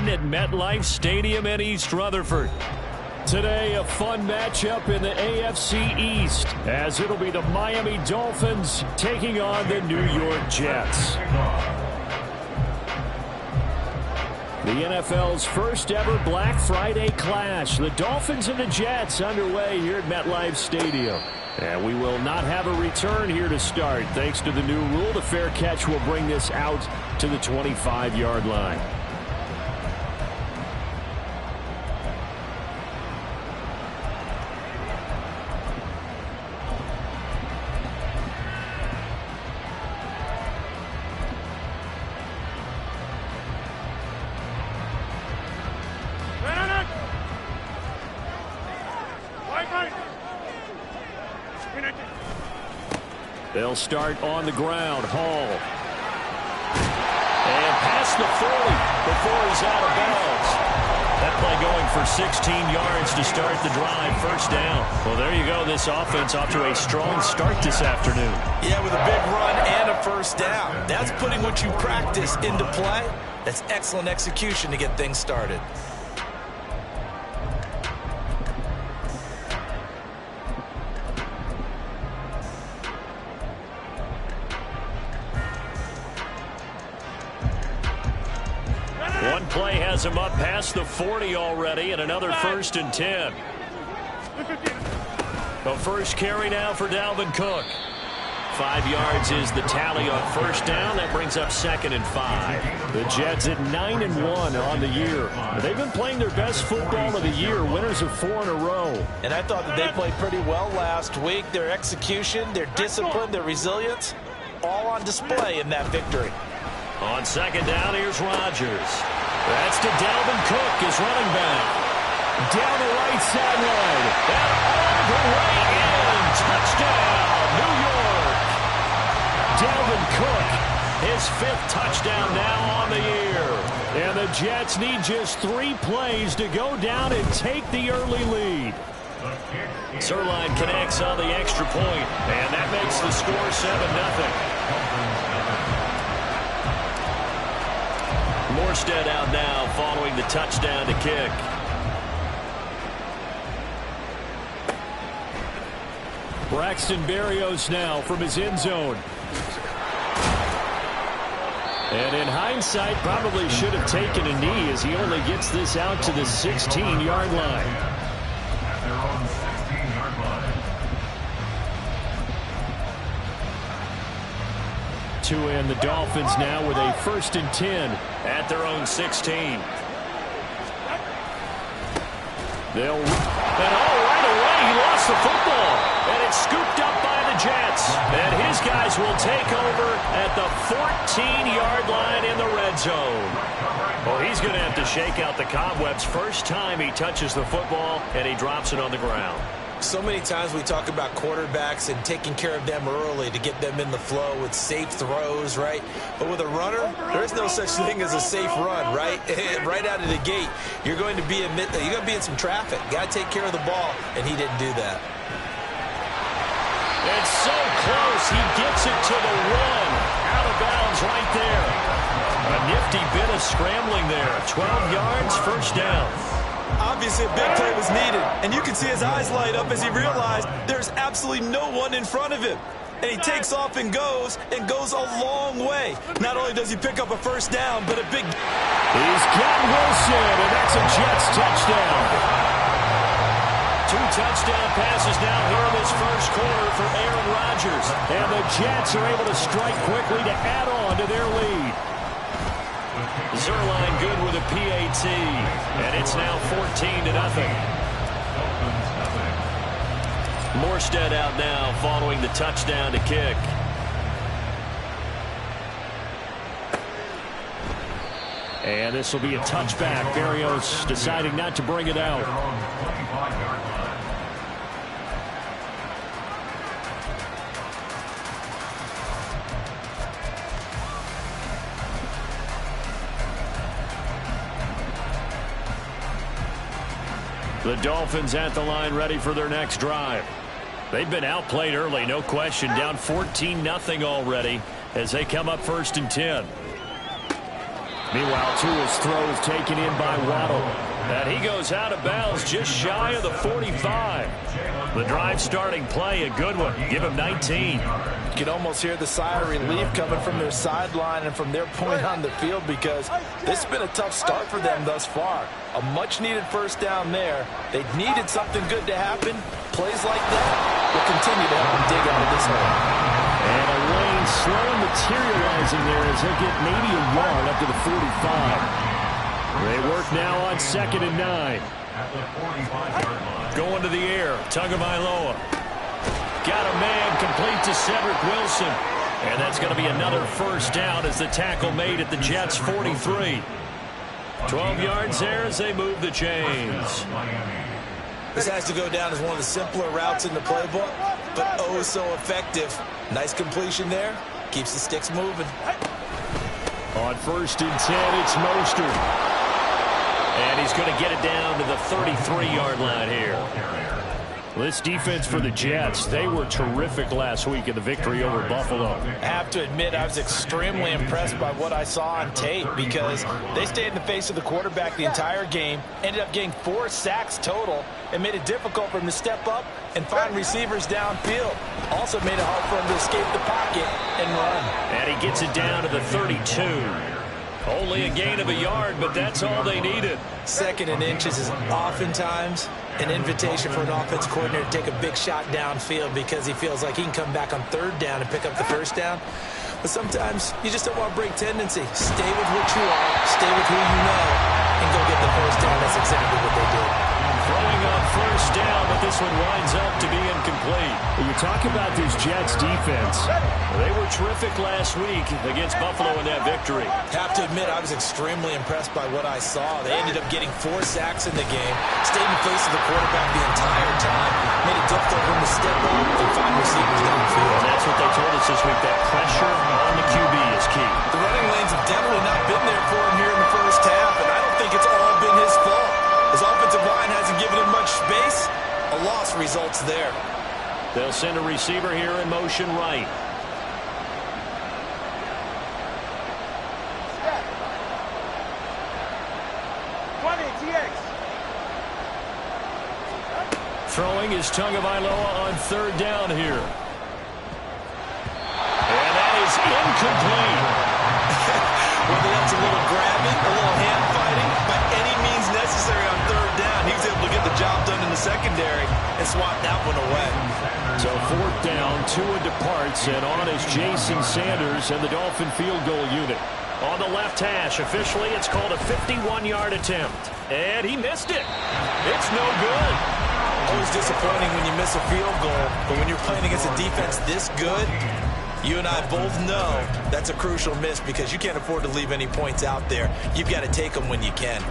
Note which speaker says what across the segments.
Speaker 1: 1 at MetLife Stadium in East Rutherford. Today, a fun matchup in the AFC East, as it'll be the Miami Dolphins taking on the New York Jets. The NFL's first ever Black Friday clash. The Dolphins and the Jets underway here at MetLife Stadium. And we will not have a return here to start. Thanks to the new rule, the fair catch will bring this out to the 25-yard line. They'll start on the ground. Hall. And past the 40 before he's out of bounds. That play going for 16 yards to start the drive. First down. Well, there you go. This offense off to a strong start this afternoon.
Speaker 2: Yeah, with a big run and a first down. That's putting what you practice into play. That's excellent execution to get things started.
Speaker 1: One play has him up past the 40 already, and another 1st and 10. The first carry now for Dalvin Cook. 5 yards is the tally on first down. That brings up 2nd and 5. The Jets at 9-1 on the year. They've been playing their best football of the year, winners of 4 in a row.
Speaker 2: And I thought that they played pretty well last week. Their execution, their discipline, their resilience, all on display in that victory.
Speaker 1: On 2nd down, here's Rodgers. That's to Dalvin Cook, his running back. Down the right sideline. And all the way in. Touchdown, New York. Dalvin Cook, his 5th touchdown now on the year. And the Jets need just 3 plays to go down and take the early lead. Sirline connects on the extra point, and that makes the score 7-0. Morstead out now following the touchdown to kick. Braxton Berrios now from his end zone. And in hindsight, probably should have taken a knee as he only gets this out to the 16-yard line. And the Dolphins now with a 1st and 10 at their own 16. They'll and right away he lost the football, and it's scooped up by the Jets, and his guys will take over at the 14-yard line in the red zone. Well, he's going to have to shake out the cobwebs first time he touches the football, and he drops it on the ground.
Speaker 2: So many times we talk about quarterbacks and taking care of them early to get them in the flow with safe throws, right? But with a runner, there is no such thing as a safe run, right? Right out of the gate, you're going to be in some traffic. Got to take care of the ball, and he didn't do that.
Speaker 1: It's so close. He gets it to the 1. Out of bounds right there. A nifty bit of scrambling there. 12 yards, first down.
Speaker 2: Obviously, a big play was needed, and you can see his eyes light up as he realized there's absolutely no one in front of him. And he takes off and goes a long way. Not only does he pick up a first down, but a big...
Speaker 1: He's got Wilson, and that's a Jets touchdown. 2 touchdown passes now here in this first quarter for Aaron Rodgers. And the Jets are able to strike quickly to add on to their lead. Zerline good with a PAT, and it's now 14-0. Morstead out now following the touchdown to kick. And this will be a touchback. Berrios deciding not to bring it out. The Dolphins at the line ready for their next drive. They've been outplayed early, no question. Down 14-0 already as they come up 1st and 10. Meanwhile, Tua's throw is taken in by Waddle. And he goes out of bounds just shy of the 45. The drive starting play, a good one. Give him 19.
Speaker 3: You can almost hear the sigh of relief coming from their sideline and from their point on the field, because this has been a tough start for them thus far. A much-needed first down there. They needed something good to happen. Plays like that will continue to help them dig out of this hole.
Speaker 1: And a lane slowly materializing there as he'll get maybe a yard up to the 45. They work now on 2nd and 9. Going to the air, Tagovailoa. Got a man complete to Cedric Wilson. And that's going to be another first down as the tackle made at the Jets' 43. 12 yards there as they move the chains.
Speaker 2: This has to go down as one of the simpler routes in the playbook, but oh so effective. Nice completion there. Keeps the sticks moving.
Speaker 1: On 1st and 10, it's Mostert. And he's going to get it down to the 33-yard line here. This defense for the Jets, they were terrific last week in the victory over Buffalo.
Speaker 3: I have to admit, I was extremely impressed by what I saw on tape, because they stayed in the face of the quarterback the entire game, ended up getting 4 sacks total, and made it difficult for him to step up and find receivers downfield. Also made it hard for him to escape the pocket and run.
Speaker 1: And he gets it down to the 32. Only a gain of a yard, but that's all they needed.
Speaker 2: 2nd and inches is oftentimes an invitation for an offense coordinator to take a big shot downfield, because he feels like he can come back on 3rd down and pick up the 1st down. But sometimes you just don't want to break tendency. Stay with what you are, stay with who you know, and go get the 1st down. That's exactly what they did.
Speaker 1: Throwing on 1st down, but this one winds up to be incomplete. You talk about this Jets defense. They were terrific last week against Buffalo in that victory.
Speaker 2: Have to admit, I was extremely impressed by what I saw. They ended up getting 4 sacks in the game, stayed in place of the quarterback the entire time, made it difficult for him to step up and find receivers downfield.
Speaker 1: And that's what they told us this week, that pressure on the QB is key.
Speaker 2: The running lanes have definitely not been there for him here in the first half, and I don't think it's all been his fault. His offensive line hasn't given him much space. A loss results there.
Speaker 1: They'll send a receiver here in motion right. Throwing is Tagovailoa on 3rd down here. And that is incomplete.
Speaker 2: Whether that's a little grabbing, a little hand fighting, by any means necessary on 3rd down, he was able to get the job done in the secondary and swat that one away.
Speaker 1: So 4th down, Tua departs, and on is Jason Sanders and the Dolphin field goal unit. On the left hash, officially it's called a 51-yard attempt. And he missed it. It's no good.
Speaker 2: Always disappointing when you miss a field goal, but when you're playing against a defense this good, you and I both know that's a crucial miss, because you can't afford to leave any points out there. You've got to take them when you can.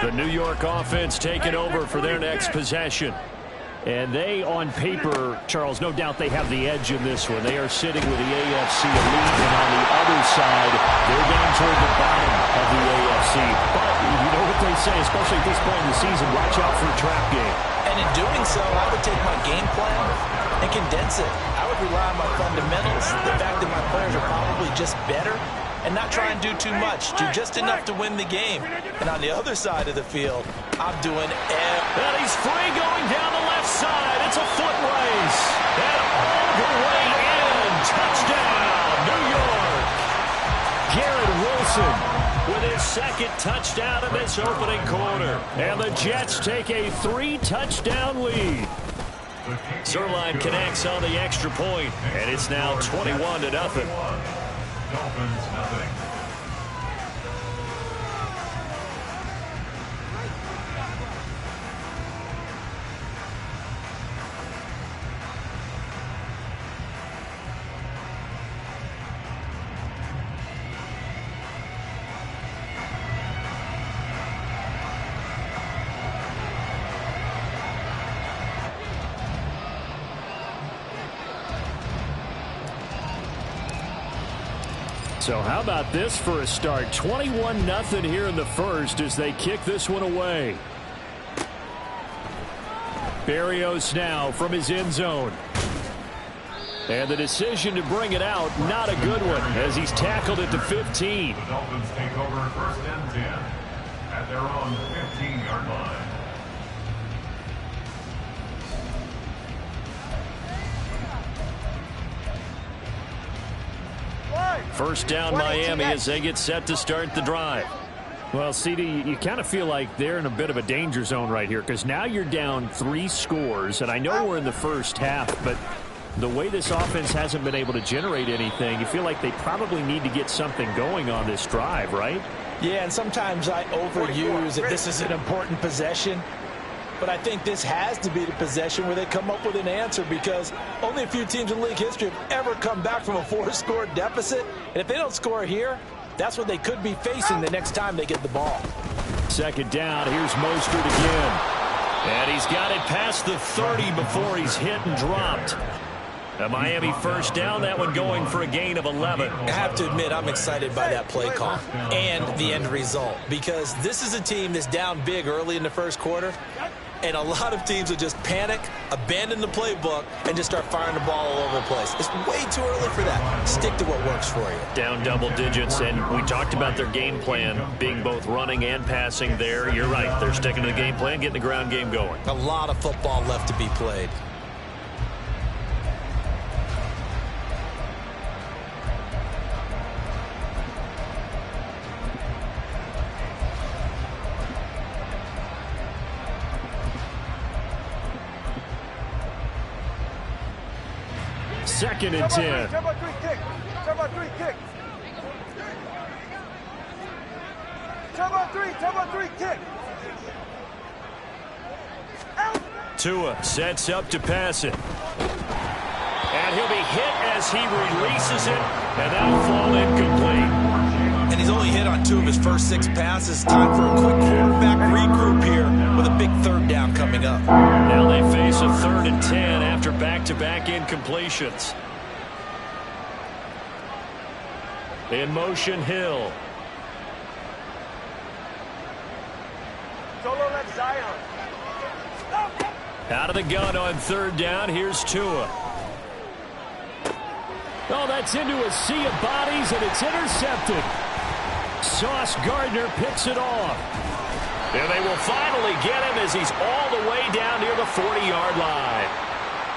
Speaker 1: The New York offense taking over for their next possession. And they, on paper, Charles, no doubt they have the edge in this one. They are sitting with the AFC elite, and on the other side, they're down toward the bottom of the AFC. But you know what they say, especially at this point in the season, watch out for a trap game.
Speaker 2: And in doing so, I would take my game plan and condense it. I would rely on my fundamentals, the fact that my players are probably just better, and not try and do too much, do just enough to win the game. And on the other side of the field, I'm doing
Speaker 1: and he's free going down the left side. It's a foot race. And all the way in. Touchdown, New York. Garrett Wilson with his 2nd touchdown in this opening quarter. And the Jets take a 3-touchdown lead. Zerline connects on the extra point, and it's now 21-0.
Speaker 4: Dolphins nothing.
Speaker 1: So how about this for a start? 21-0 here in the first as they kick this one away. Berrios now from his end zone. And the decision to bring it out, not a good one, as he's tackled at the 15.
Speaker 4: The Dolphins take over 1st and 10 at their own 15-yard line.
Speaker 1: First down Miami as they get set to start the drive. Well, CD, you kind of feel like they're in a bit of a danger zone right here because now you're down 3 scores, and I know we're in the first half, but the way this offense hasn't been able to generate anything, you feel like they probably need to get something going on this drive, right?
Speaker 3: Yeah, and sometimes I overuse that this is an important possession. But I think this has to be the possession where they come up with an answer because only a few teams in league history have ever come back from a 4-score deficit. And if they don't score here, that's what they could be facing the next time they get the ball.
Speaker 1: Second down, here's Mostert again. And he's got it past the 30 before he's hit and dropped. A Miami first down, that one going for a gain of 11.
Speaker 2: I have to admit, I'm excited by that play call and the end result because this is a team that's down big early in the first quarter, and a lot of teams will just panic, abandon the playbook, and just start firing the ball all over the place. It's way too early for that. Stick to what works for you.
Speaker 1: Down double digits, and we talked about their game plan being both running and passing there. You're right. They're sticking to the game plan, getting the ground game going.
Speaker 2: A lot of football left to be played.
Speaker 1: Second and 10. Tua sets up to pass it. And he'll be hit as he releases it, and that'll fall incomplete.
Speaker 2: And he's only hit on 2 of his first 6 passes. Time for a quick quarterback regroup here with a big third down coming up.
Speaker 1: Now they face a 3rd and 10 after back-to-back incompletions. In motion, Hill.
Speaker 5: Solo left Zion.
Speaker 1: Out of the gun on 3rd down. Here's Tua. Oh, that's into a sea of bodies, and it's intercepted. Sauce Gardner picks it off. And they will finally get him as he's all the way down near the 40-yard line.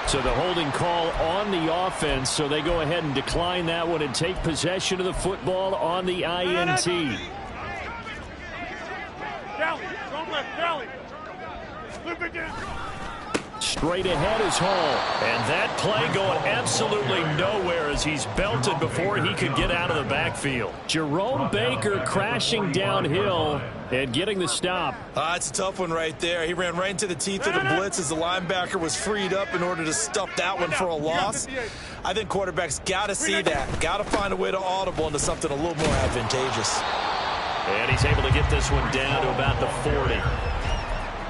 Speaker 1: So the holding call on the offense, so they go ahead and decline that one and take possession of the football on the INT. Straight ahead is Hall. And that play going absolutely nowhere as he's belted before he could get out of the backfield. Jerome Baker crashing downhill and getting the stop.
Speaker 2: It's a tough one right there. He ran right into the teeth of the blitz as the linebacker was freed up in order to stuff that one for a loss. I think quarterbacks got to see that. Got to find a way to audible into something a little more advantageous.
Speaker 1: And he's able to get this one down to about the 40.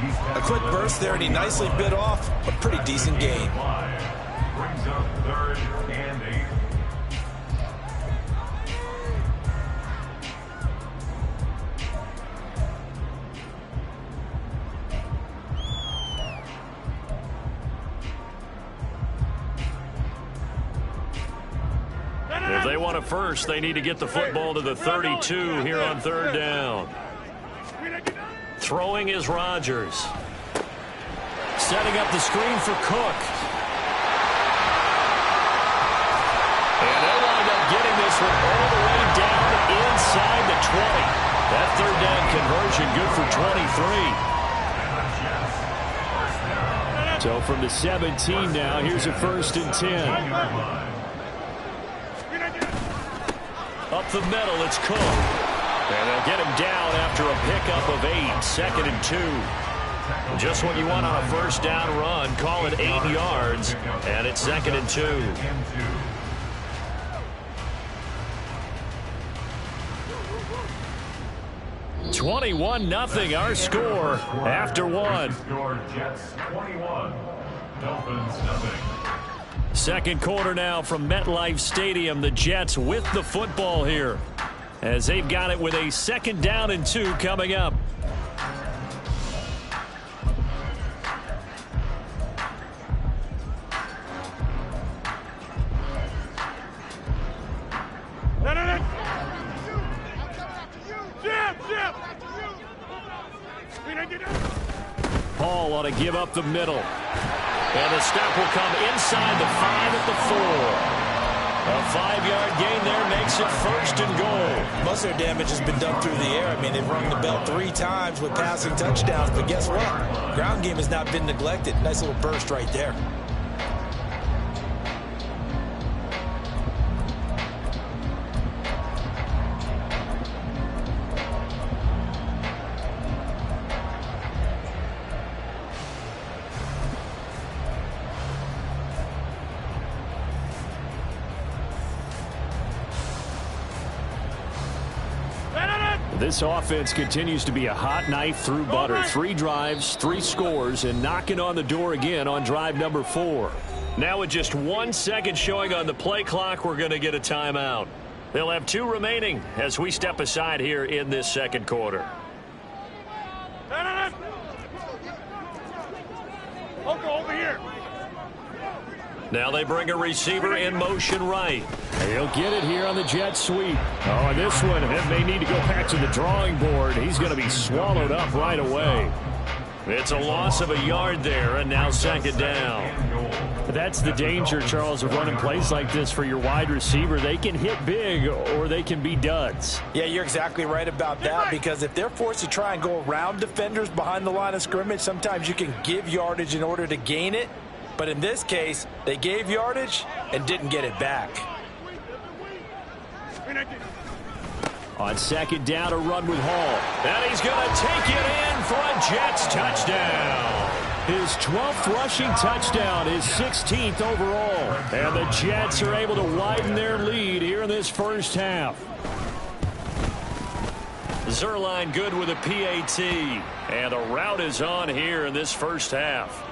Speaker 2: A quick burst there, and he nicely bit off a pretty decent gain.
Speaker 4: Brings up 3rd and 8.
Speaker 1: If they want a first, they need to get the football to the 32 here on 3rd down. Throwing is Rodgers. Setting up the screen for Cook. And they'll wind up getting this one all the way down inside the 20. That 3rd down conversion good for 23. So from the 17 now, here's a 1st and 10. Up the middle, it's Cook. And they'll get him down after a pickup of 8, 2nd and 2. Just what you want on a 1st down run. Call it 8 yards, and it's 2nd and 2. 21-0 our score after 1.
Speaker 4: Jets 21, Dolphins 0.
Speaker 1: Second quarter now from MetLife Stadium. The Jets with the football here, as they've got it with a 2nd down and 2 coming up. want to give up the middle. And the stop will come inside the 5 at the 4. A 5-yard gain there makes it 1st and goal.
Speaker 2: Most of their damage has been done through the air. I mean, they've rung the bell 3 times with passing touchdowns, but guess what? Ground game has not been neglected. Nice little burst right there.
Speaker 1: This offense continues to be a hot knife through butter. 3 drives, 3 scores, and knocking on the door again on drive number 4. Now with just 1 second showing on the play clock, we're going to get a timeout. They'll have 2 remaining as we step aside here in this second quarter.
Speaker 5: Over here.
Speaker 1: Now they bring a receiver in motion right. He'll get it here on the jet sweep. Oh, and this one, it may need to go back to the drawing board. He's going to be swallowed up right away. It's a loss of a yard there, and now 2nd down. That's the danger, Charles, of running plays like this for your wide receiver. They can hit big, or they can be duds.
Speaker 3: Yeah, you're exactly right about that, because if they're forced to try and go around defenders behind the line of scrimmage, sometimes you can give yardage in order to gain it. But in this case, they gave yardage and didn't get it back.
Speaker 1: On 2nd down, a run with Hall. And he's going to take it in for a Jets touchdown. His 12th rushing touchdown, his 16th overall. And the Jets are able to widen their lead here in this first half. Zerline good with a PAT. And a route is on here in this first half.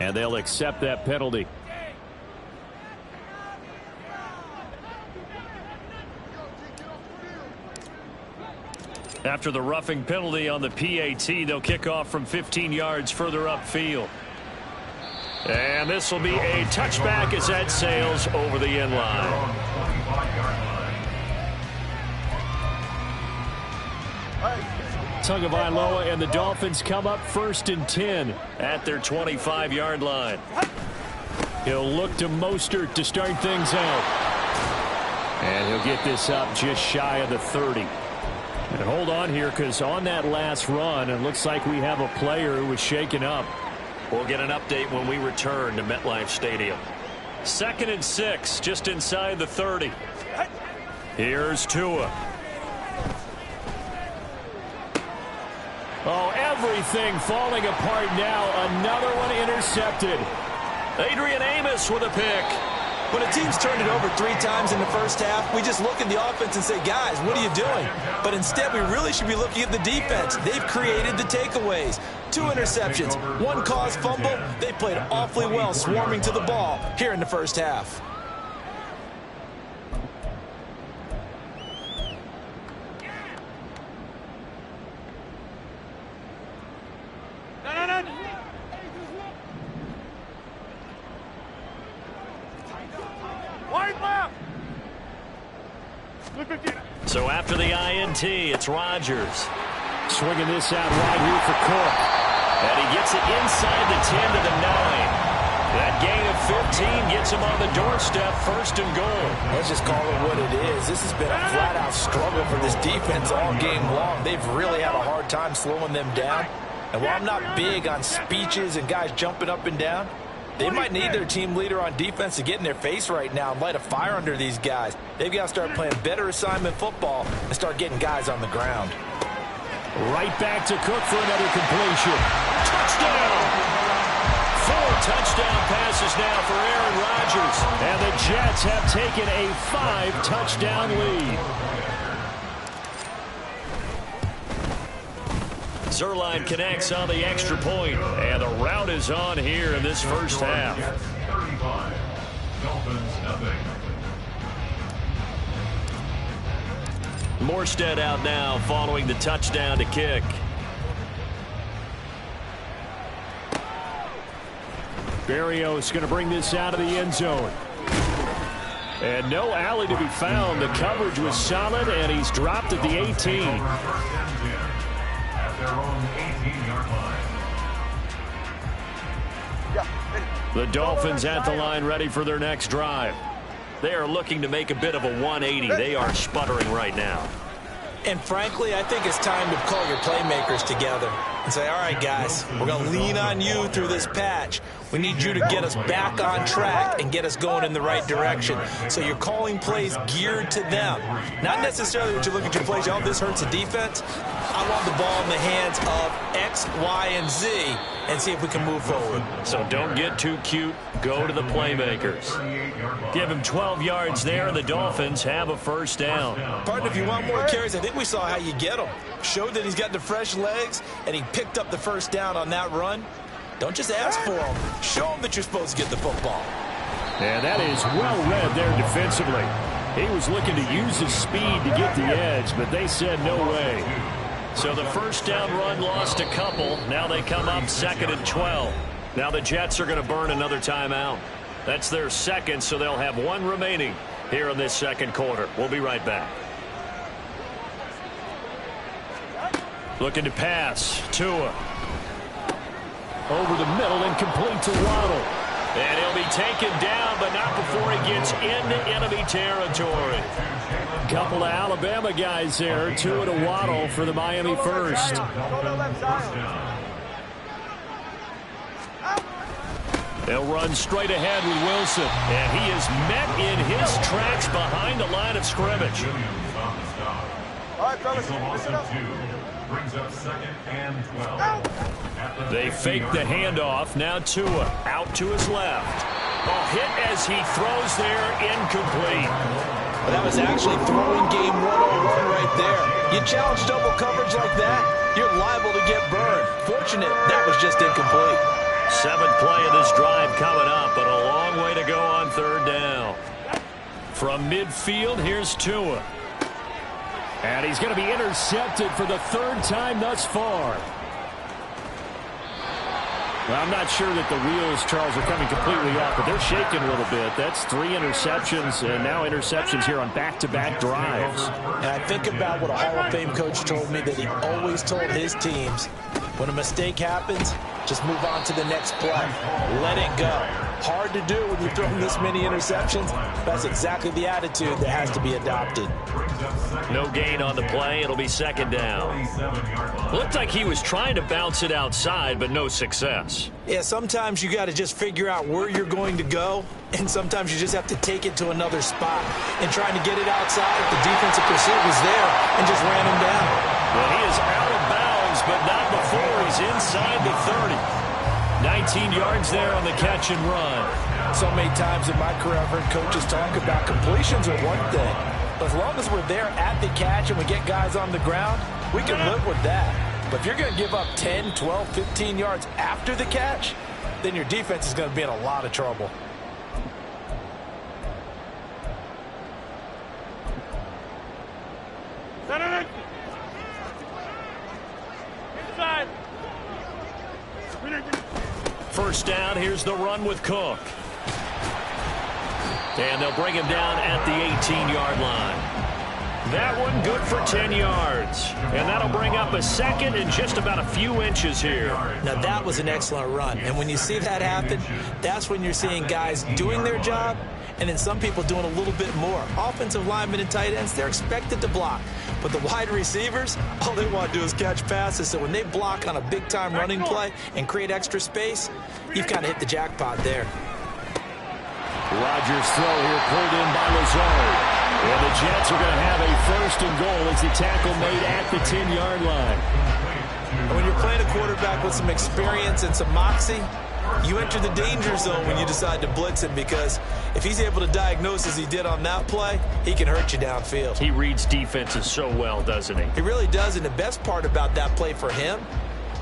Speaker 1: And they'll accept that penalty. After the roughing penalty on the PAT, they'll kick off from 15 yards further upfield. And this will be a touchback as that sails over the end line. Tagovailoa and the Dolphins come up 1st and 10 at their 25-yard line. He'll look to Mostert to start things out. And he'll get this up just shy of the 30. And hold on here, because on that last run, it looks like we have a player who was shaken up. We'll get an update when we return to MetLife Stadium. 2nd and 6, just inside the 30. Here's Tua. Oh, everything falling apart now. Another one intercepted. Adrian Amos with a pick.
Speaker 2: When a team's turned it over 3 times in the first half, we just look at the offense and say, guys, what are you doing? But instead, we really should be looking at the defense. They've created the takeaways. 2 interceptions, 1 caused fumble. They played awfully well swarming to the ball here in the first half.
Speaker 1: So after the INT, it's Rodgers. Swinging this out wide here for Cook. And he gets it inside the 10 to the 9. That gain of 15 gets him on the doorstep, 1st and goal.
Speaker 3: Let's just call it what it is. This has been a flat-out struggle for this defense all game long. They've really had a hard time slowing them down. And while I'm not big on speeches and guys jumping up and down, they might need their team leader on defense to get in their face right now and light a fire under these guys. They've got to start playing better assignment football and start getting guys on the ground.
Speaker 1: Right back to Cook for another completion. Touchdown! 4 touchdown passes now for Aaron Rodgers. And the Jets have taken a 5-touchdown lead. Zerline connects on the extra point, and the route is on here in this first half.
Speaker 4: 35, Dolphins nothing.
Speaker 1: Morstead out now following the touchdown to kick. Berrios going to bring this out of the end zone. And no alley to be found. The coverage was solid, and he's dropped at the 18.
Speaker 4: First and 10 at their own 18-yard line.
Speaker 1: The Dolphins at the line ready for their next drive. They are looking to make a bit of a 180. They are sputtering right now.
Speaker 2: And frankly, I think it's time to call your playmakers together and say, all right, guys, we're going to lean on you through this patch. We need you to get us back on track and get us going in the right direction. So you're calling plays geared to them. Not necessarily that you look at your plays, oh, this hurts the defense. I want the ball in the hands of X, Y, and Z and see if we can move forward.
Speaker 1: So don't get too cute. Go to the playmakers. Give him 12 yards there, and the Dolphins have a first down.
Speaker 2: Partner, if you want more carries, I think we saw how you get them. Showed that he's got the fresh legs, and he picked up the first down on that run. Don't just ask for him. Show him that you're supposed to get the football.
Speaker 1: And that is well read there defensively. He was looking to use his speed to get the edge, but they said no way. So the first down run lost a couple. Now they come up 2nd and 12. Now the Jets are going to burn another timeout. That's their second, so they'll have one remaining here in this second quarter. We'll be right back. Looking to pass. Tua. Over the middle and complete to Waddle. And he'll be taken down, but not before he gets into enemy territory. Couple of Alabama guys there. Tua to Waddle for the Miami first. They'll run straight ahead with Wilson. And he is met in his tracks behind the line of scrimmage.
Speaker 5: All right, fellas.
Speaker 4: Brings up 2nd and 12.
Speaker 1: They fake the handoff. Now Tua out to his left. Ball hit as he throws there, incomplete.
Speaker 2: Well, that was actually throwing game 101 right there. You challenge double coverage like that, you're liable to get burned. Fortunate that was just incomplete.
Speaker 1: 7th play of this drive coming up, but a long way to go on 3rd down. From midfield, here's Tua. And he's going to be intercepted for the 3rd time thus far. Well, I'm not sure that the wheels, Charles, are coming completely off, but they're shaking a little bit. That's 3 interceptions, and now interceptions here on back-to-back drives.
Speaker 2: And I think about what a Hall of Fame coach told me that he always told his teams, when a mistake happens, just move on to the next play. Let it go. Hard to do when you're throwing this many interceptions. That's exactly the attitude that has to be adopted.
Speaker 1: No gain on the play. It'll be 2nd down. Looked like he was trying to bounce it outside, but no success.
Speaker 2: Yeah, sometimes you got to just figure out where you're going to go, and sometimes you just have to take it to another spot. And trying to get it outside, the defensive pursuit was there and just ran him down.
Speaker 1: Well, he is out of bounds, but not before he's inside the 30. 19 yards there on the catch and run.
Speaker 2: So many times in my career, I've heard coaches talk about completions are one thing. But as long as we're there at the catch and we get guys on the ground, we can live with that. But if you're going to give up 10, 12, 15 yards after the catch, then your defense is going to be in a lot of trouble.
Speaker 5: Inside.
Speaker 1: First down, here's the run with Cook. And they'll bring him down at the 18-yard line. That one good for 10 yards. And that'll bring up a second and just about a few inches here.
Speaker 2: Now, that was an excellent run. And when you see that happen, that's when you're seeing guys doing their job and then some people doing a little bit more. Offensive linemen and tight ends, they're expected to block. But the wide receivers, all they want to do is catch passes. So when they block on a big-time running play and create extra space, you've kind of hit the jackpot there.
Speaker 1: Rodgers' throw here pulled in by Lazard. And the Jets are going to have a 1st and goal as the tackle made at the 10-yard line.
Speaker 2: And when you're playing a quarterback with some experience and some moxie, you enter the danger zone when you decide to blitz him, because if he's able to diagnose as he did on that play, he can hurt you downfield.
Speaker 1: He reads defenses so well, doesn't he?
Speaker 2: He really does, and the best part about that play for him,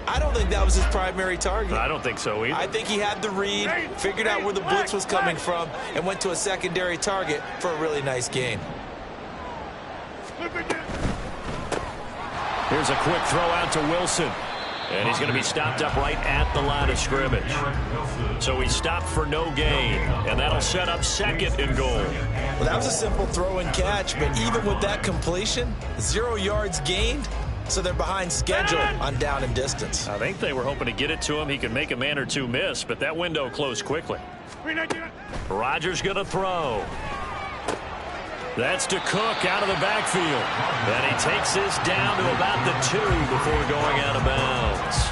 Speaker 2: I don't think that was his primary target.
Speaker 1: I don't think so either.
Speaker 2: I think he had the read, figured out where the blitz was coming from, and went to a secondary target for a really nice gain.
Speaker 1: Here's a quick throw out to Wilson. And he's going to be stopped up right at the line of scrimmage. So he stopped for no gain, and that'll set up 2nd and goal.
Speaker 2: Well, that was a simple throw and catch, but even with that completion, 0 yards gained, so they're behind schedule on down and distance.
Speaker 1: I think they were hoping to get it to him. He could make a man or two miss, but that window closed quickly. Rodgers going to throw. That's to Cook out of the backfield. And he takes this down to about the 2 before going out of bounds.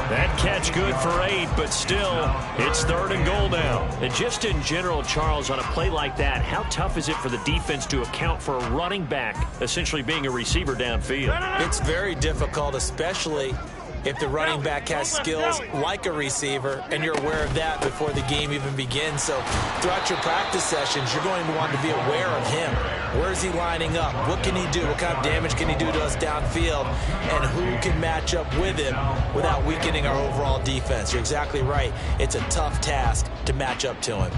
Speaker 1: That catch good for 8, but still, it's 3rd and goal now. And just in general, Charles, on a play like that, how tough is it for the defense to account for a running back essentially being a receiver downfield?
Speaker 2: It's very difficult, especially if the running back has skills like a receiver, and you're aware of that before the game even begins. So throughout your practice sessions, you're going to want to be aware of him. Where is he lining up? What can he do? What kind of damage can he do to us downfield? And who can match up with him without weakening our overall defense? You're exactly right. It's a tough task to match up to him.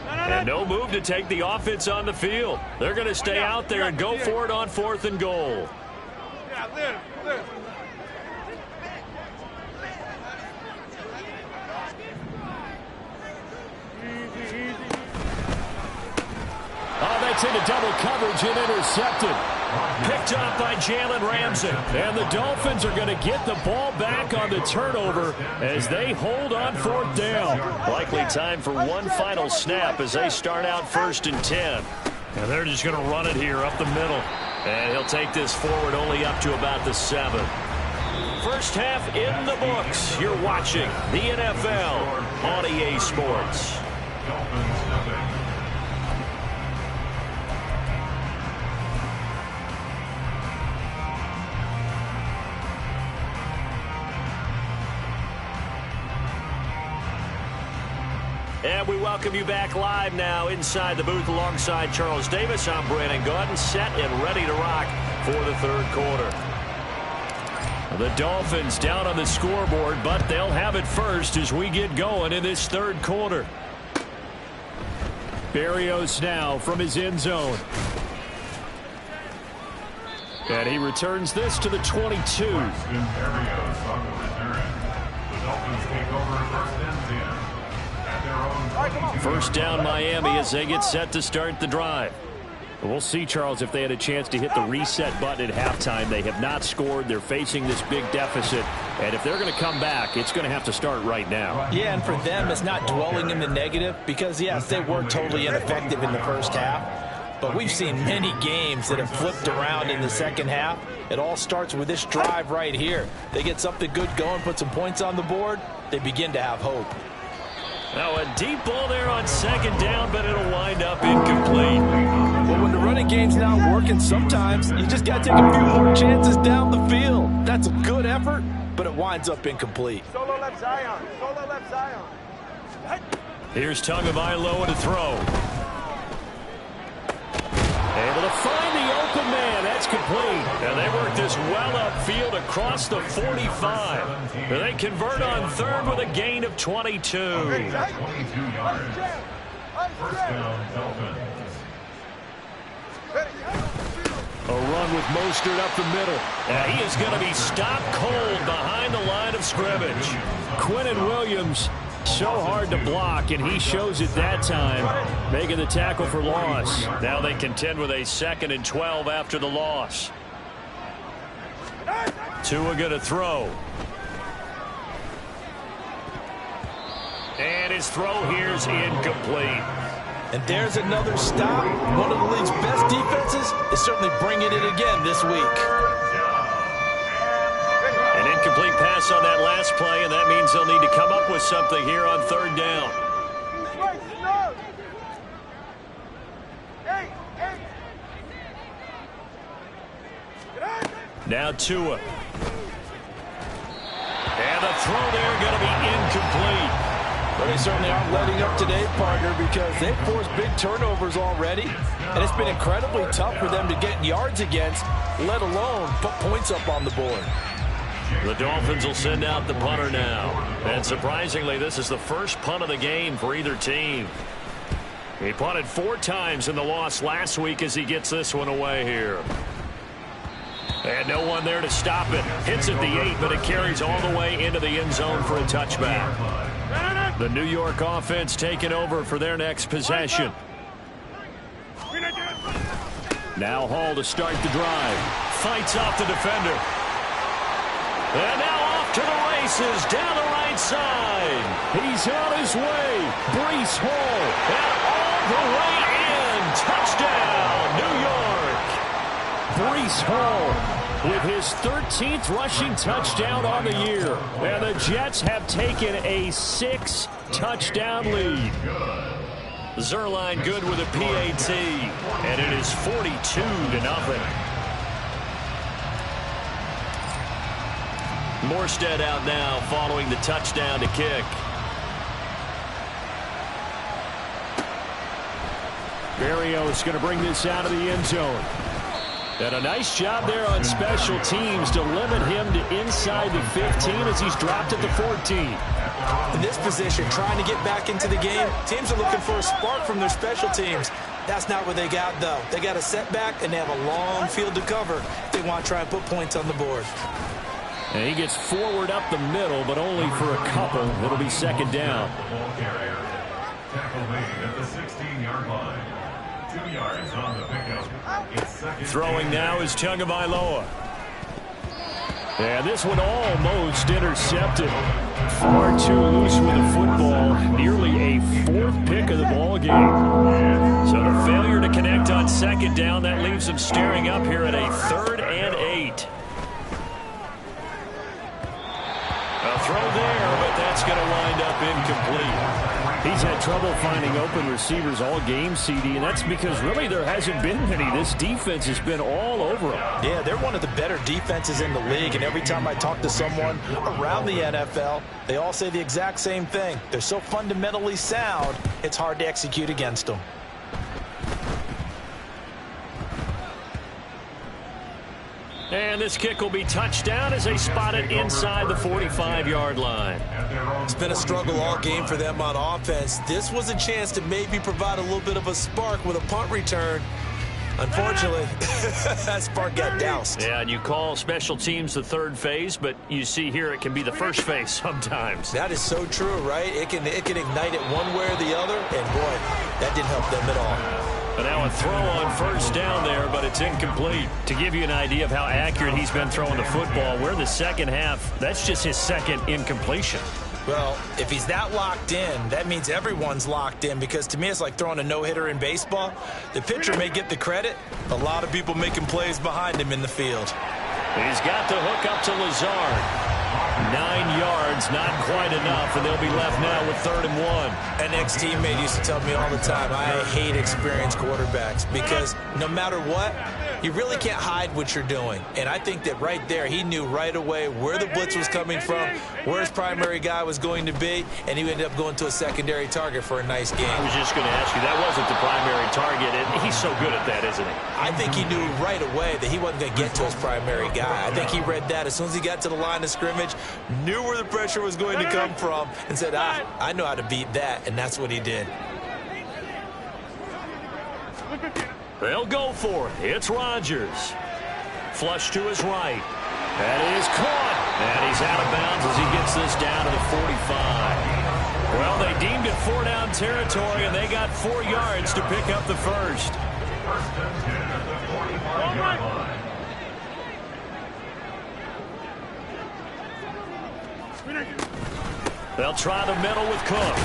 Speaker 1: And no move to take the offense on the field. They're going to stay out there and go for it on 4th and goal. Oh, that's into double coverage and intercepted. Picked up by Jalen Ramsey. And the Dolphins are going to get the ball back on the turnover as they hold on 4th down. Likely time for one final snap as they start out 1st and 10. And they're just going to run it here up the middle. And he'll take this forward only up to about the 7. First half in the books. You're watching the NFL on EA Sports. And we welcome you back live now inside the booth alongside Charles Davis. I'm Brandon Gaudin, set and ready to rock for the 3rd quarter. The Dolphins down on the scoreboard, but they'll have it first as we get going in this 3rd quarter. Berrios now from his end zone. And he returns this to the 22.
Speaker 4: The Dolphins take over 1st and 10.
Speaker 1: First down Miami as they get set to start the drive. We'll see, Charles, if they had a chance to hit the reset button at halftime. They have not scored. They're facing this big deficit. And if they're going to come back, it's going to have to start right now.
Speaker 3: Yeah, and for them, it's not dwelling in the negative because, yes, they were totally ineffective in the first half. But we've seen many games that have flipped around in the second half. It all starts with this drive right here. They get something good going, put some points on the board, they begin to have hope.
Speaker 1: Now a deep ball there on 2nd down, but it'll wind up incomplete.
Speaker 3: But when the running game's not working, sometimes you just got to take a few more chances down the field. That's a good effort, but it winds up incomplete.
Speaker 5: Solo left Zion. Solo left Zion.
Speaker 1: Here's Tagovailoa to throw. Able to find the open man. That's complete. And they work this well upfield across the 45. And they convert on 3rd with a gain of 22.
Speaker 4: 22 yards. First down, Dolphins.
Speaker 1: A run with Mostert up the middle. And he is going to be stopped cold behind the line of scrimmage. Quinnen Williams, so hard to block, and he shows it that time, making the tackle for loss. Now they contend with a 2nd and 12 after the loss. Tua going to throw. And his throw here's incomplete.
Speaker 3: And there's another stop. One of the league's best defenses is certainly bringing it again this week.
Speaker 1: An incomplete pass on that last play, and that means they'll need to come up with something here on 3rd down. Now Tua. And the throw there going to be incomplete.
Speaker 3: Well, they certainly aren't letting up today, partner, because they've forced big turnovers already, and it's been incredibly tough for them to get yards against, let alone put points up on the board.
Speaker 1: The Dolphins will send out the punter now. And surprisingly, this is the first punt of the game for either team. He punted 4 times in the loss last week as he gets this one away here. And no one there to stop it. Hits at the 8, but it carries all the way into the end zone for a touchback. The New York offense taking over for their next possession. Now Hall to start the drive. Fights off the defender. And now off to the races down the right side. He's on his way. Breece Hall. And all the way in. Touchdown, New York. Breece Hall with his 13th rushing touchdown on the year. And the Jets have taken a 6-touchdown lead. Zerline good with a PAT. And it is 42-0. Morstead out now following the touchdown to kick. Berrios going to bring this out of the end zone. And a nice job there on special teams to limit him to inside the 15 as he's dropped at the 14.
Speaker 2: In this position, trying to get back into the game, teams are looking for a spark from their special teams. That's not what they got, though. They got a setback, and they have a long field to cover if they want to try and put points on the board.
Speaker 1: And he gets forward up the middle, but only for a couple. It'll be second down. Throwing now is Tagovailoa. And this one almost intercepted. Far too loose with the football. Nearly a 4th pick of the ball game. So the failure to connect on second down, that leaves them staring up here at a 3rd and 8. A throw there, but that's going to wind up incomplete. He's had trouble finding open receivers all game, CD, and that's because really there hasn't been many. This defense has been all over him.
Speaker 3: Yeah, they're one of the better defenses in the league, and every time I talk to someone around the NFL, they all say the exact same thing. They're so fundamentally sound, it's hard to execute against them.
Speaker 1: And this kick will be touchdown as they spot it inside the 45-yard line.
Speaker 2: It's been a struggle all game for them on offense. This was a chance to maybe provide a little bit of a spark with a punt return. Unfortunately, that spark got doused.
Speaker 1: Yeah, and you call special teams the 3rd phase, but you see here it can be the 1st phase sometimes.
Speaker 2: That is so true, right? It can ignite it one way or the other, and boy, that didn't help them at all.
Speaker 1: But now a throw on 1st down there, but it's incomplete. To give you an idea of how accurate he's been throwing the football, we're the second half. That's just his 2nd incompletion.
Speaker 2: Well, if he's that locked in, that means everyone's locked in, because to me it's like throwing a no-hitter in baseball. The pitcher may get the credit. A lot of people making plays behind him in the field.
Speaker 1: He's got the hook up to Lazard. 9 yards, not quite enough, and they'll be left now with 3rd and 1.
Speaker 2: An ex-teammate used to tell me all the time, I hate experienced quarterbacks, because no matter what, you really can't hide what you're doing. And I think that right there, he knew right away where the blitz was coming from, where his primary guy was going to be, and he ended up going to a secondary target for a nice game.
Speaker 1: I was just going to ask you, that wasn't the primary target, and he's so good at that, isn't he?
Speaker 2: I think he knew right away that he wasn't going to get to his primary guy. I think he read that as soon as he got to the line of scrimmage, knew where the pressure was going to come from, and said, I know how to beat that, and that's what he did.
Speaker 1: They'll go for it. It's Rodgers. Flush to his right. That is caught. And he's out of bounds as he gets this down to the 45. Well, they deemed it 4-down territory, and they got 4 yards to pick up the 1st. They'll try the middle with Cook.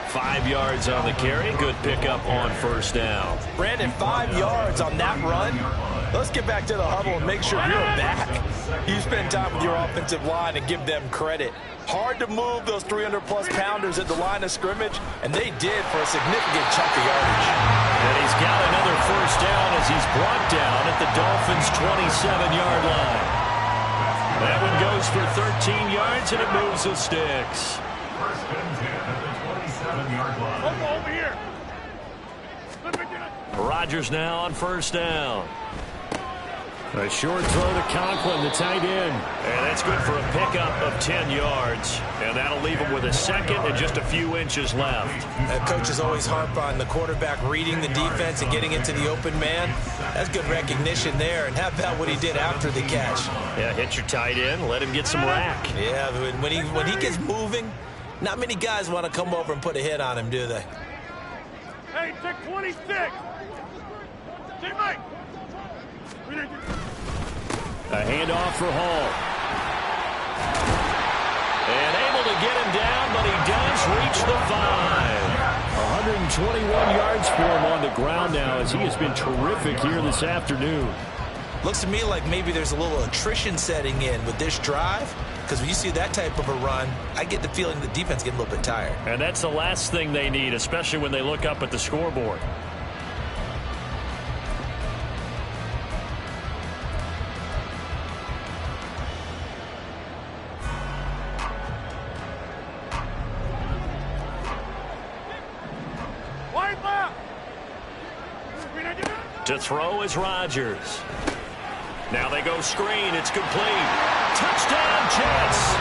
Speaker 1: 5 yards on the carry. Good pickup on 1st down.
Speaker 3: Brandon, 5 yards on that run. Let's get back to the huddle and make sure you're back. You spend time with your offensive line and give them credit. Hard to move those 300-plus pounders at the line of scrimmage, and they did for a significant chunk of yardage.
Speaker 1: And he's got another 1st down as he's brought down at the Dolphins' 27-yard line. That one goes for 13 yards, and it moves the sticks.
Speaker 5: Over here.
Speaker 1: Rodgers now on 1st down. A short throw to Conklin, the tight end. And that's good for a pickup of 10 yards. And that'll leave him with a second and just a few inches left.
Speaker 2: Coaches always harp on the quarterback reading the defense and getting into the open man. That's good recognition there. And how about what he did after the catch?
Speaker 1: Yeah, hit your tight end, let him get some rack.
Speaker 2: Yeah, when he gets moving, not many guys want to come over and put a hit on him, do they?
Speaker 5: Hey, check 26. Hey, Mike.
Speaker 1: A handoff for Hall. And able to get him down, but he does reach the 5. 121 yards for him on the ground now as he has been terrific here this afternoon.
Speaker 2: Looks to me like maybe there's a little attrition setting in with this drive, because when you see that type of a run, I get the feeling the defense getting a little bit tired.
Speaker 1: And that's the last thing they need, especially when they look up at the scoreboard. To throw is Rodgers. Now they go screen. It's complete. Touchdown, Jets.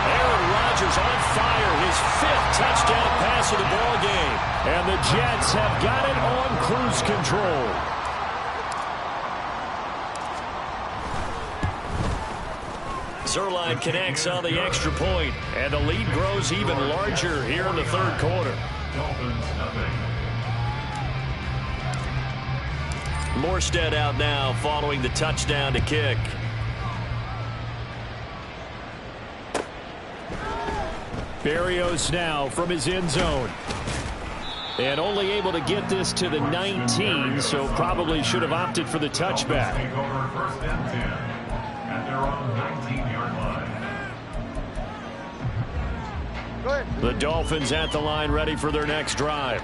Speaker 1: Aaron Rodgers on fire. His 5th touchdown pass of the ball game. And the Jets have got it on cruise control. Zerline connects on the extra point, and the lead grows even larger here in the third quarter.
Speaker 4: Dolphins nothing.
Speaker 1: Morstead out now following the touchdown to kick. Berrios now from his end zone. And only able to get this to the 19, so probably should have opted for the touchback.
Speaker 4: Take over first and 10 at their own 19-yard line.
Speaker 1: The Dolphins at the line, ready for their next drive.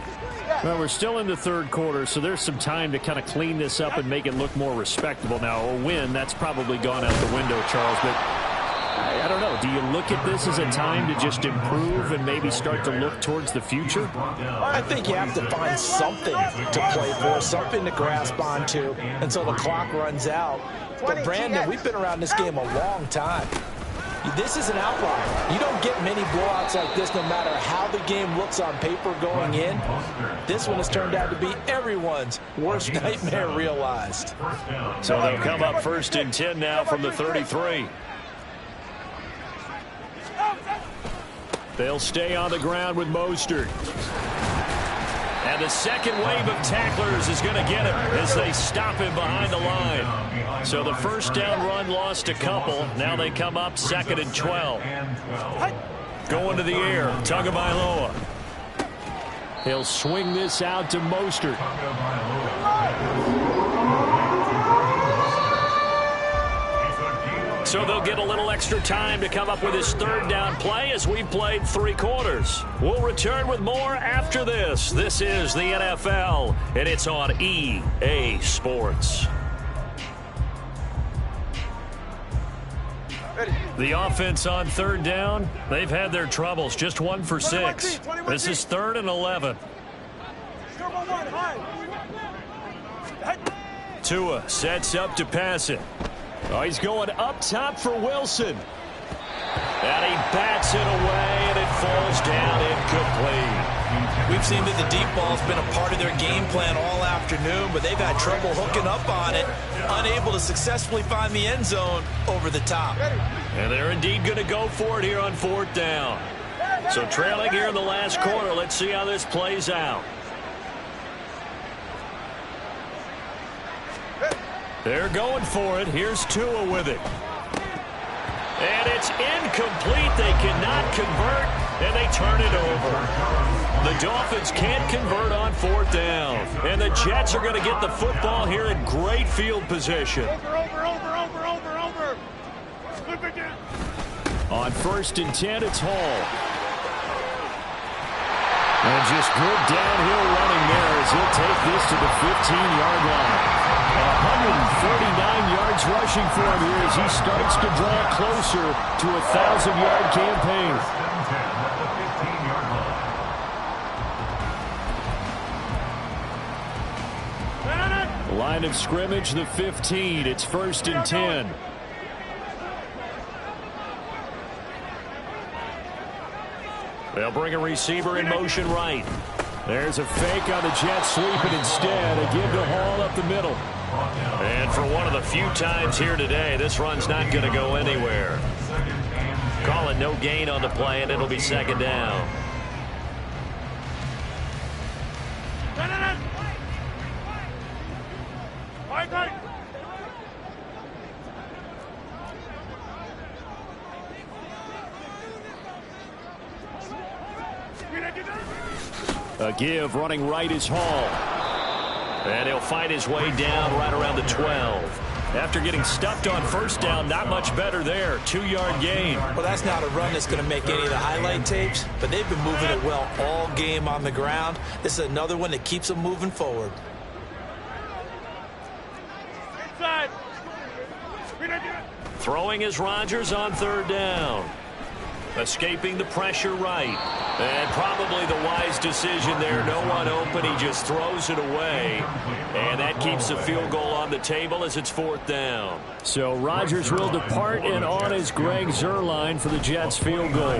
Speaker 1: Well, we're still in the third quarter, so there's some time to kind of clean this up and make it look more respectable. Now, a win, that's probably gone out the window, Charles, but I don't know. Do you look at this as a time to just improve and maybe start to look towards the future?
Speaker 3: I think you have to find something to play for, something to grasp onto until the clock runs out. But, Brandon, we've been around this game a long time. This is an outlier. You don't get many blowouts like this no matter how the game looks on paper going in. This one has turned out to be everyone's worst nightmare realized.
Speaker 1: So they'll come up first and 10 now from the 33. They'll stay on the ground with Mostert. And the second wave of tacklers is going to get him as they stop him behind the line. So the first down run lost a couple. Now they come up 2nd and 12. Going to the air, Tagovailoa. He'll swing this out to Mostert. So they'll get a little extra time to come up with his 3rd down play as we've played 3 quarters. We'll return with more after this. This is the NFL, and it's on EA Sports. The offense on 3rd down, they've had their troubles. Just 1 for 6. This is 3rd and 11. Tua sets up to pass it. Oh, he's going up top for Wilson. And he bats it away, and it falls down incomplete.
Speaker 2: We've seen that the deep ball's been a part of their game plan all afternoon, but they've had trouble hooking up on it, unable to successfully find the end zone over the top.
Speaker 1: And they're indeed going to go for it here on 4th down. So trailing here in the last quarter, let's see how this plays out. They're going for it. Here's Tua with it. And it's incomplete. They cannot convert, and they turn it over. The Dolphins can't convert on 4th down. And the Jets are going to get the football here in great field position.
Speaker 5: Over.
Speaker 1: On 1st and 10, it's Hall. And just good downhill running there as he'll take this to the 15-yard line. 149 yards rushing for him here as he starts to draw closer to a 1,000-yard campaign. Line of scrimmage, the 15. It's 1st and 10. They'll bring a receiver in motion right. There's a fake on the jet sweep, and instead a give to Hall up the middle. And for one of the few times here today, this run's not going to go anywhere. Call it no gain on the play, and it'll be 2nd down. A give running right is Hall. And he'll fight his way down right around the 12. After getting stuffed on 1st down, not much better there. 2-yard gain.
Speaker 2: Well, that's not a run that's going to make any of the highlight tapes, but they've been moving it well all game on the ground. This is another one that keeps them moving forward.
Speaker 5: Inside.
Speaker 1: Throwing is Rodgers on 3rd down. Escaping the pressure right. And probably the wise decision there. No one open. He just throws it away. And that keeps the field goal on the table as it's 4th down. So Rodgers will depart, and on is Greg Zuerlein for the Jets field goal.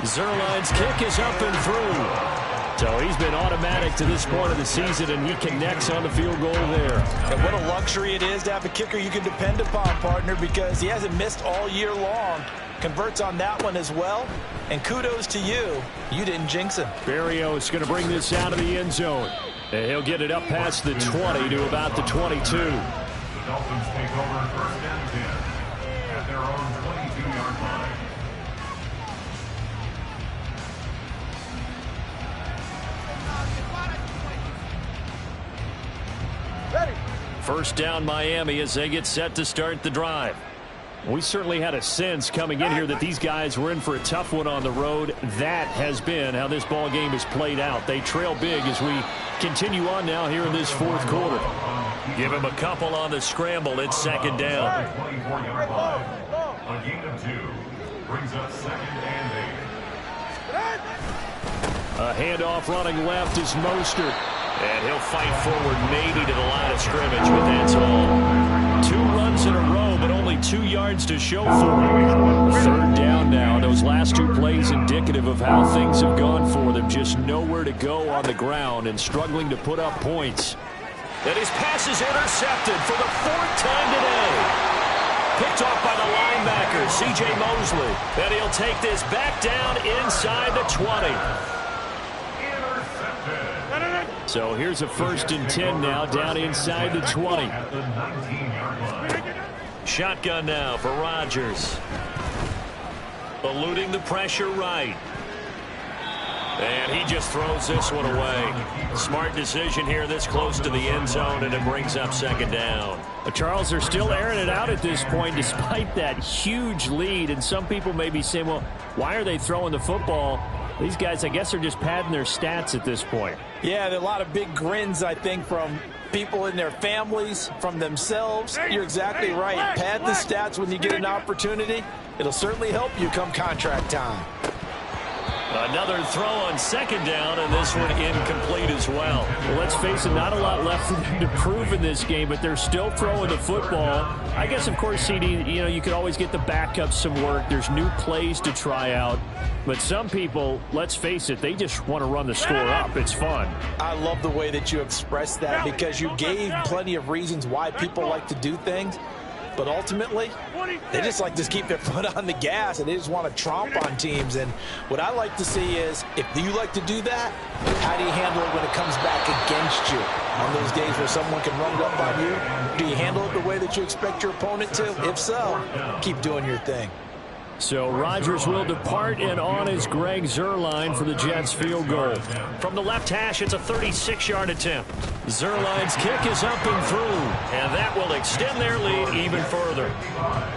Speaker 1: Zuerlein's kick is up and through. So he's been automatic to this point of the season, and he connects on the field goal there.
Speaker 3: And what a luxury it is to have a kicker you can depend upon, partner, because he hasn't missed all year long. Converts on that one as well. And kudos to you. You didn't jinx him.
Speaker 1: Berrios is going to bring this out of the end zone. And he'll get it up past the 20 to about the 22.
Speaker 4: The Dolphins take over 1st and 10 at their own 22-yard line.
Speaker 5: Ready.
Speaker 1: 1st down Miami as they get set to start the drive. We certainly had a sense coming in here that these guys were in for a tough one on the road. That has been how this ball game has played out. They trail big as we continue on now here in this 4th quarter. Give him a couple on the scramble. It's 2nd down.
Speaker 4: 24-yard line. A gain of 2 brings up 2nd and 8.
Speaker 1: A handoff running left is Mostert. And he'll fight forward maybe to the line of scrimmage, but that's all. 2 runs in a row, but only 2 yards to show for him. 3rd down now. Those last 2 plays indicative of how things have gone for them. Just nowhere to go on the ground and struggling to put up points. And his pass is intercepted for the 4th time today. Picked off by the linebacker, C.J. Mosley. And he'll take this back down inside the 20. So here's a 1st and 10 now, down inside the 20. Shotgun now for Rodgers. Eluding the pressure right. And he just throws this one away. Smart decision here this close to the end zone, and it brings up 2nd down. But Charles, they're still airing it out at this point despite that huge lead. And some people may be saying, well, why are they throwing the football? These guys, I guess, are just padding their stats at this point.
Speaker 3: Yeah, there are a lot of big grins, I think, from people in their families, from themselves. You're exactly right. Pad the stats when you get an opportunity. It'll certainly help you come contract time.
Speaker 1: Another throw on 2nd down, and this one incomplete as well. Well, let's face it, not a lot left for them to prove in this game, but they're still throwing the football. I guess, of course, CD, you could always get the backups some work. There's new plays to try out. But some people, let's face it, they just want to run the score up. It's fun.
Speaker 3: I love the way that you expressed that because you gave plenty of reasons why people like to do things. But ultimately, they just like to keep their foot on the gas, and they just want to tromp on teams. And what I like to see is, if you like to do that, how do you handle it when it comes back against you? On those days where someone can run it up on you, do you handle it the way that you expect your opponent to? If so, keep doing your thing.
Speaker 1: So Rodgers will depart, and on is Greg Zuerlein for the Jets field goal. From the left hash, it's a 36-yard attempt. Zuerlein's kick is up and through, and that will extend their lead even further.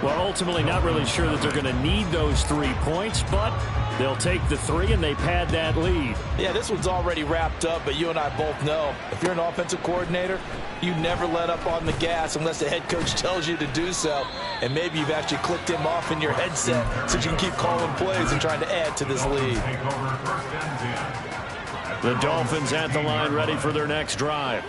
Speaker 1: Well, ultimately not really sure that they're going to need those 3 points, but they'll take the 3 and they pad that lead.
Speaker 3: Yeah, this one's already wrapped up, but you and I both know if you're an offensive coordinator, you never let up on the gas unless the head coach tells you to do so. And maybe you've actually clicked him off in your headset so you can keep calling plays and trying to add to this lead.
Speaker 1: The Dolphins at the line ready for their next drive.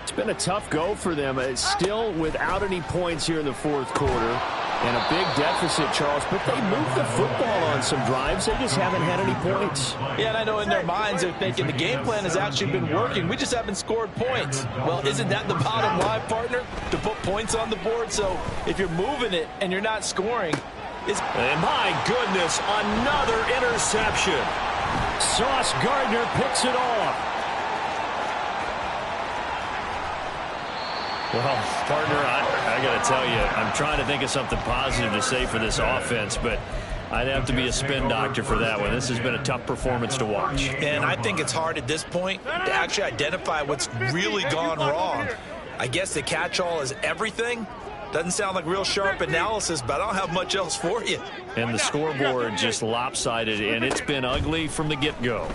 Speaker 1: It's been a tough go for them. It's still without any points here in the fourth quarter. And a big deficit, Charles, but they moved the football on some drives. They just haven't had any points.
Speaker 3: Yeah, and I know in their minds they're thinking the game plan has actually been working. We just haven't scored points. Well, isn't that the bottom line, partner? To put points on the board. So if you're moving it and you're not scoring,
Speaker 1: and my goodness, another interception. Sauce Gardner picks it off. Well, partner, I got to tell you, I'm trying to think of something positive to say for this offense, but I'd have to be a spin doctor for that one. This has been a tough performance to watch.
Speaker 2: And I think it's hard at this point to actually identify what's really gone wrong. I guess the catch-all is everything. Doesn't sound like real sharp analysis, but I don't have much else for you.
Speaker 1: And the scoreboard just lopsided, and it's been ugly from the get-go.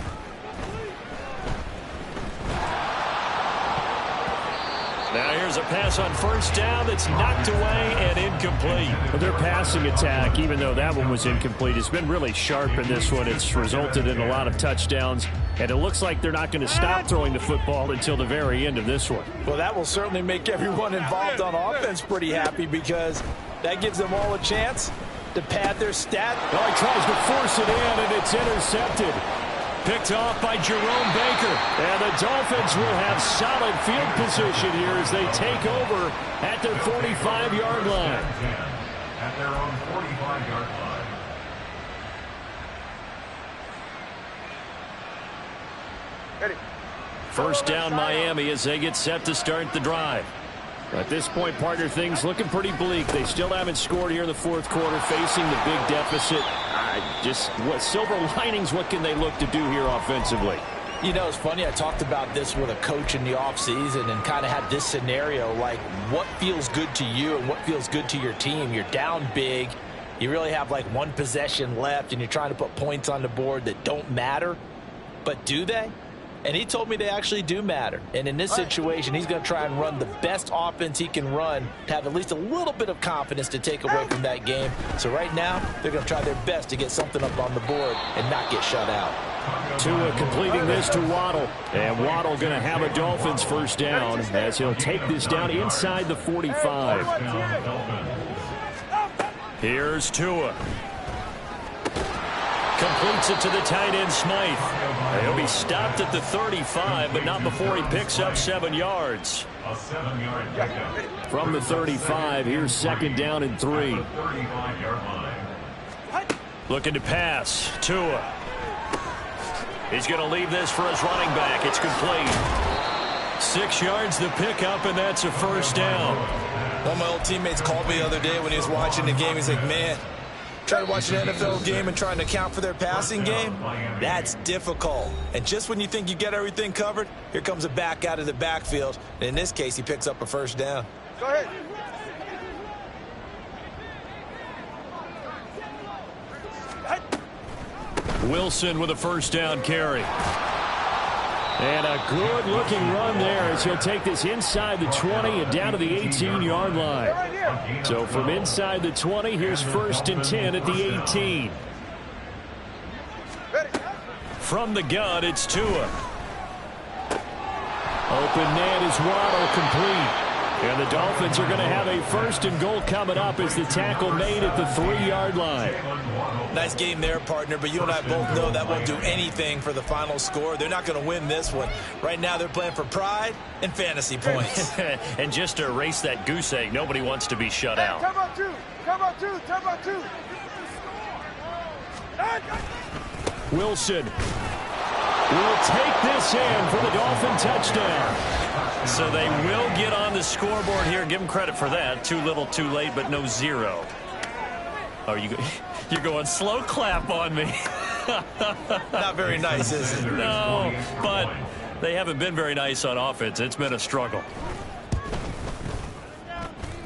Speaker 1: Now here's a pass on first down that's knocked away and incomplete. Their passing attack, even though that one was incomplete, has been really sharp in this one. It's resulted in a lot of touchdowns, and it looks like they're not going to stop throwing the football until the very end of this one.
Speaker 3: Well, that will certainly make everyone involved on offense pretty happy because that gives them all a chance to pad their stat.
Speaker 1: Well, he tries to force it in, and it's intercepted. Picked off by Jerome Baker. And the Dolphins will have solid field position here as they take over at their 45-yard line.
Speaker 4: At their own 45-yard line.
Speaker 5: Ready.
Speaker 1: First down Miami as they get set to start the drive. At this point, partner, things looking pretty bleak. They still haven't scored here in the fourth quarter, facing the big deficit. Just what silver linings, what can they look to do here offensively?
Speaker 3: You know, it's funny. I talked about this with a coach in the offseason and kind of had this scenario, like what feels good to you and what feels good to your team. You're down big. You really have like one possession left, and you're trying to put points on the board that don't matter. But do they? And he told me they actually do matter. And in this situation, he's going to try and run the best offense he can run to have at least a little bit of confidence to take away from that game. So right now, they're going to try their best to get something up on the board and not get shut out.
Speaker 1: Tua completing this to Waddle. And Waddle going to have a Dolphins first down as he'll take this down inside the 45. Here's Tua. Completes it to the tight end, Smythe. He'll be stopped at the 35, but not before he picks up 7 yards.
Speaker 4: A 7-yard pickup.
Speaker 1: From the 35, here's second down and 3.
Speaker 4: 35-yard line.
Speaker 1: Looking to pass. Tua. He's going to leave this for his running back. It's complete. 6 yards the pickup, and that's a first down.
Speaker 2: One of my old teammates called me the other day when he was watching the game. He's like, man, trying to watch an NFL game and trying to account for their passing game, that's difficult. And just when you think you get everything covered, here comes a back out of the backfield. And in this case, he picks up a first down.
Speaker 5: Go ahead.
Speaker 1: Wilson with a first down carry. And a good-looking run there as he'll take this inside the 20 and down to the 18-yard line. So from inside the 20, here's first and 10 at the 18. From the gun, it's Tua. Open man is Waddle, complete. And the Dolphins are going to have a first and goal coming up as the tackle made at the 3-yard line.
Speaker 2: Nice game there, partner, but you and I both know that won't do anything for the final score. They're not going to win this one. Right now they're playing for pride and fantasy points.
Speaker 1: And just to erase that goose egg, nobody wants to be shut out.
Speaker 5: Come on, two. Come on, two. Come on, two.
Speaker 1: Wilson will take this in for the Dolphin touchdown. So they will get on the scoreboard here. Give them credit for that. Too little, too late, but no zero. Oh, you're going slow clap on me.
Speaker 2: Not very nice, is it?
Speaker 1: No, but they haven't been very nice on offense. It's been a struggle.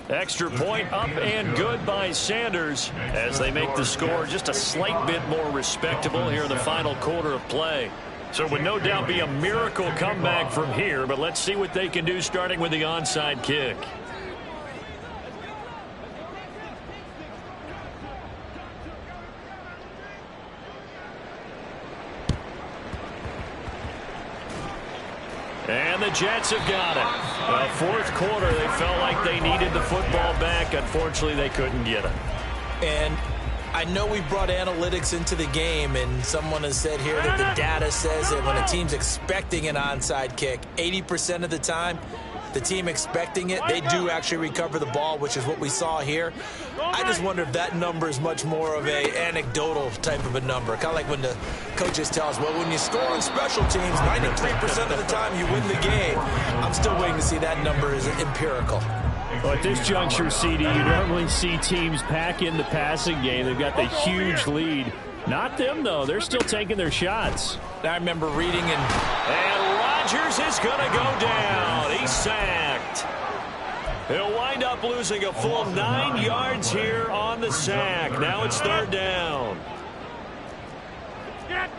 Speaker 1: Extra point up and good by Sanders as they make the score just a slight bit more respectable here in the final quarter of play. So it would no doubt be a miracle comeback from here, but let's see what they can do starting with the onside kick. And the Jets have got it. Fourth quarter, they felt like they needed the football back. Unfortunately, they couldn't get it.
Speaker 2: And I know we brought analytics into the game, and someone has said here that the data says that when a team's expecting an onside kick, 80% of the time, the team expecting it, they do actually recover the ball, which is what we saw here. I just wonder if that number is much more of a anecdotal type of a number. Kind of like when the coaches tell us, well, when you score on special teams, 93% of the time you win the game. I'm still waiting to see that number is empirical.
Speaker 1: Well, at this juncture, CD, you normally see teams pack in the passing game. They've got the huge lead. Not them, though. They're still taking their shots.
Speaker 2: I remember reading
Speaker 1: And Rodgers is going to go down. He's sacked. He'll wind up losing a full 9 yards here on the sack. Now it's third down.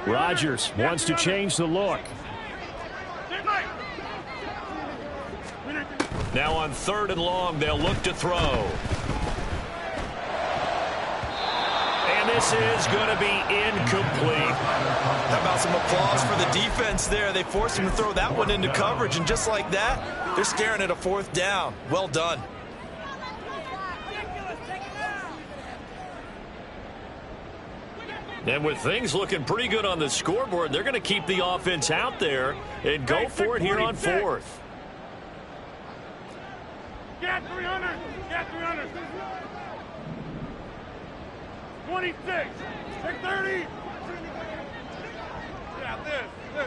Speaker 1: Rodgers wants to change the look. Now on 3rd and long, they'll look to throw. And this is going to be incomplete.
Speaker 2: How about some applause for the defense there? They forced him to throw that one into coverage, and just like that, they're staring at a 4th down. Well done.
Speaker 1: And with things looking pretty good on the scoreboard, they're going to keep the offense out there and go for it here on 4th.
Speaker 5: Get 300. Get 300. 26. Take 30. Yeah, this.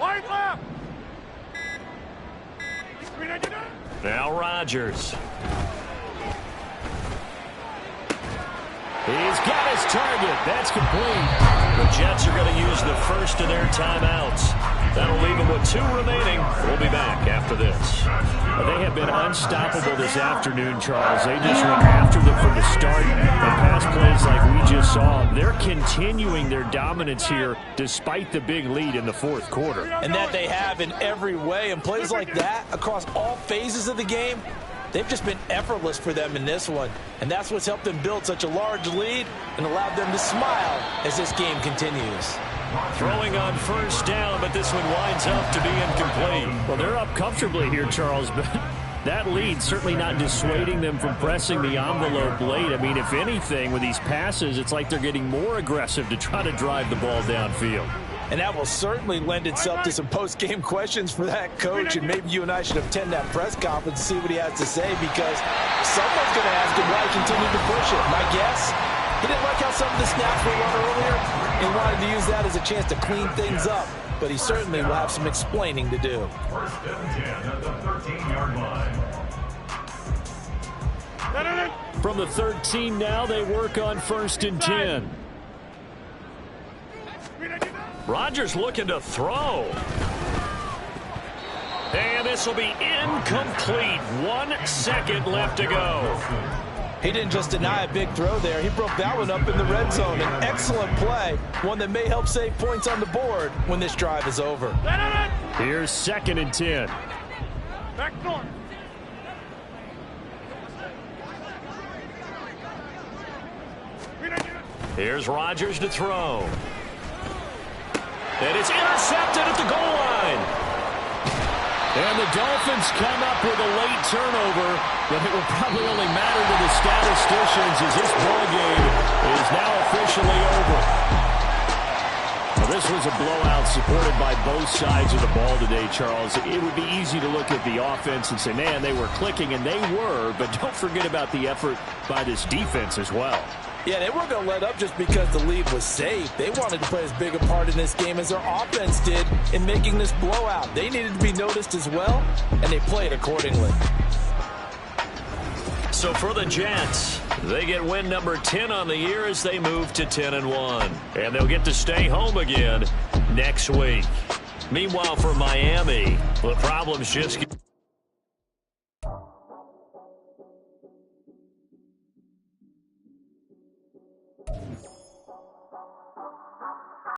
Speaker 5: Wide left.
Speaker 1: Now Rodgers. He's got his target. That's complete. The Jets are going to use the first of their timeouts. That'll leave them with 2 remaining. We'll be back after this. They have been unstoppable this afternoon, Charles. They just went after them from the start. And pass plays like we just saw, they're continuing their dominance here despite the big lead in the 4th quarter.
Speaker 2: And that they have in every way. And plays like that across all phases of the game, they've just been effortless for them in this one. And that's what's helped them build such a large lead and allowed them to smile as this game continues.
Speaker 1: Throwing on 1st down, but this one winds up to be incomplete. Well, they're up comfortably here, Charles, but that lead certainly not dissuading them from pressing the envelope late. I mean, if anything, with these passes, it's like they're getting more aggressive to try to drive the ball downfield.
Speaker 2: And that will certainly lend itself to some post-game questions for that coach, and maybe you and I should attend that press conference and see what he has to say, because someone's going to ask him why he continued to push it. My guess, he didn't like how some of the snaps were run earlier, and wanted to use that as a chance to clean things up, but he certainly will have some explaining to do.
Speaker 4: 1st and 10 at the 13-yard line.
Speaker 1: From the 13 now, they work on 1st and 10. Rodgers looking to throw. And this will be incomplete. 1 second left to go.
Speaker 2: He didn't just deny a big throw there. He broke that one up in the red zone. An excellent play. One that may help save points on the board when this drive is over.
Speaker 1: Here's 2nd and 10.
Speaker 5: Back north.
Speaker 1: Here's Rodgers to throw. And it's intercepted at the goal line. And the Dolphins come up with a late turnover, but it will probably only matter to the statisticians as this ball game is now officially over. Now, this was a blowout supported by both sides of the ball today, Charles. It would be easy to look at the offense and say, man, they were clicking, and they were, but don't forget about the effort by this defense as well.
Speaker 2: Yeah, they weren't going to let up just because the lead was safe. They wanted to play as big a part in this game as their offense did in making this blowout. They needed to be noticed as well, and they played accordingly.
Speaker 1: So for the Jets, they get win number 10 on the year as they move to 10-1. And they'll get to stay home again next week. Meanwhile, for Miami, the problems just